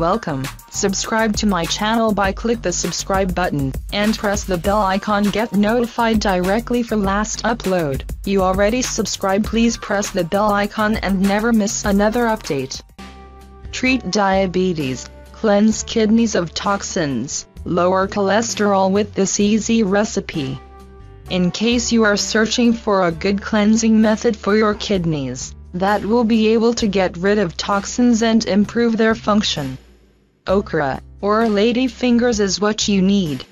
Welcome. Subscribe to my channel by click the subscribe button and press the bell icon. Get notified directly for last upload. You already subscribed, please press the bell icon and never miss another update. Treat diabetes, cleanse kidneys of toxins, lower cholesterol with this easy recipe. In case you are searching for a good cleansing method for your kidneys, that will be able to get rid of toxins and improve their function. Okra, or ladyfingers, is what you need.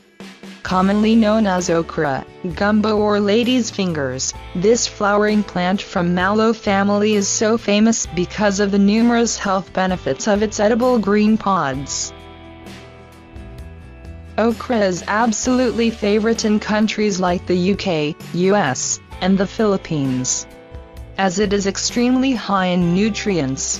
Commonly known as okra, gumbo, or lady's fingers, this flowering plant from mallow family is so famous because of the numerous health benefits of its edible green pods. Okra is absolutely favorite in countries like the UK, US, and the Philippines, as it is extremely high in nutrients.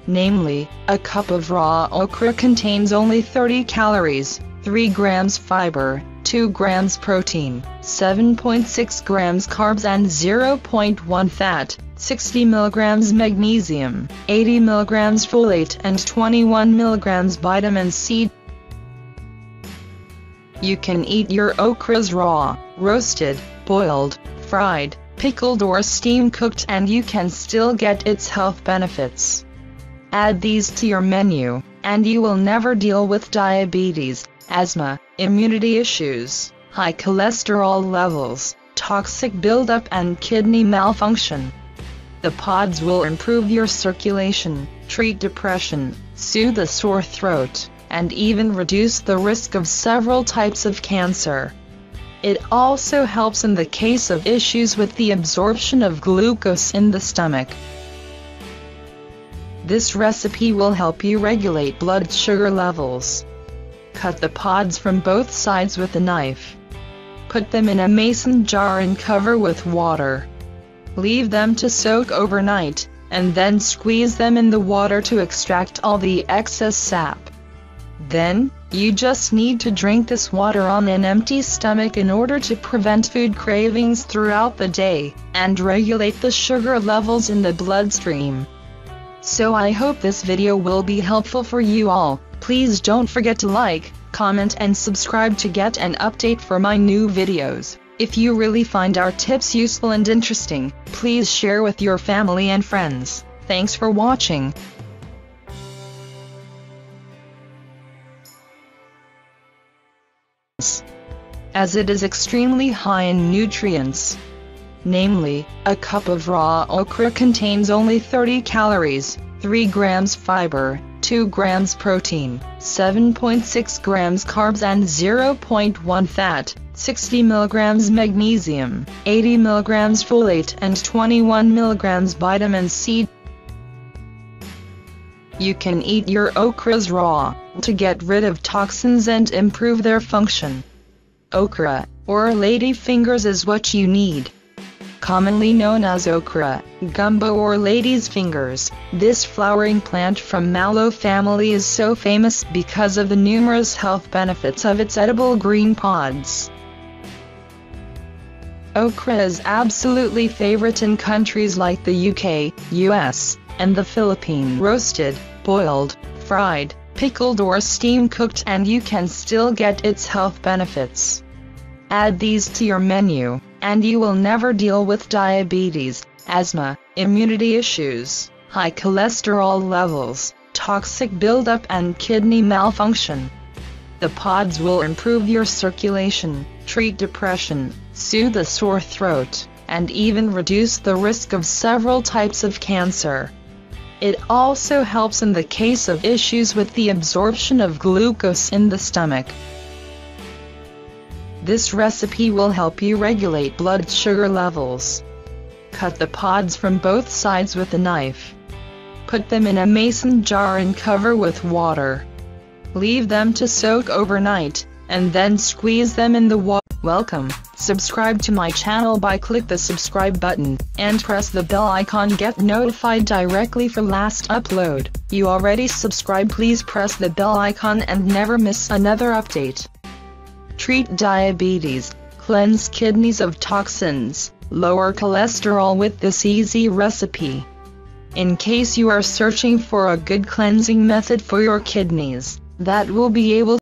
Namely, a cup of raw okra contains only 30 calories, 3 grams fiber, 2 grams protein, 7.6 grams carbs and 0.1 fat, 60 mg magnesium, 80 mg folate and 21 mg vitamin C. You can eat your okras raw, roasted, boiled, fried, pickled or steam cooked, and you can still get its health benefits. Add these to your menu, and you will never deal with diabetes, asthma, immunity issues, high cholesterol levels, toxic buildup and kidney malfunction. The pods will improve your circulation, treat depression, soothe a sore throat, and even reduce the risk of several types of cancer. It also helps in the case of issues with the absorption of glucose in the stomach. This recipe will help you regulate blood sugar levels. Cut the pods from both sides with a knife. Put them in a mason jar and cover with water. Leave them to soak overnight, and then squeeze them in the water to extract all the excess sap. Then, you just need to drink this water on an empty stomach in order to prevent food cravings throughout the day, and regulate the sugar levels in the bloodstream. So I hope this video will be helpful for you all. Please don't forget to like, comment and subscribe to get an update for my new videos. If you really find our tips useful and interesting, please share with your family and friends. Thanks for watching. As it is extremely high in nutrients. Namely, a cup of raw okra contains only 30 calories, 3 grams fiber, 2 grams protein, 7.6 grams carbs and 0.1 fat, 60 mg magnesium, 80 mg folate and 21 mg vitamin C. You can eat your okras raw, to get rid of toxins and improve their function. Okra, or ladyfingers, is what you need. Commonly known as okra, gumbo or lady's fingers, this flowering plant from mallow family is so famous because of the numerous health benefits of its edible green pods. Okra is absolutely favorite in countries like the UK, US, and the Philippines. Roasted, boiled, fried, pickled or steam cooked, and you can still get its health benefits. Add these to your menu, and you will never deal with diabetes, asthma, immunity issues, high cholesterol levels, toxic buildup and kidney malfunction. The pods will improve your circulation, treat depression, soothe a sore throat, and even reduce the risk of several types of cancer. It also helps in the case of issues with the absorption of glucose in the stomach. This recipe will help you regulate blood sugar levels. Cut the pods from both sides with a knife. Put them in a mason jar and cover with water. Leave them to soak overnight, and then squeeze them in the water. Welcome. Subscribe to my channel by click the subscribe button and press the bell icon. Get notified directly for last upload. You already subscribed, please press the bell icon and never miss another update. Treat diabetes, cleanse kidneys of toxins, lower cholesterol with this easy recipe. In case you are searching for a good cleansing method for your kidneys, that will be able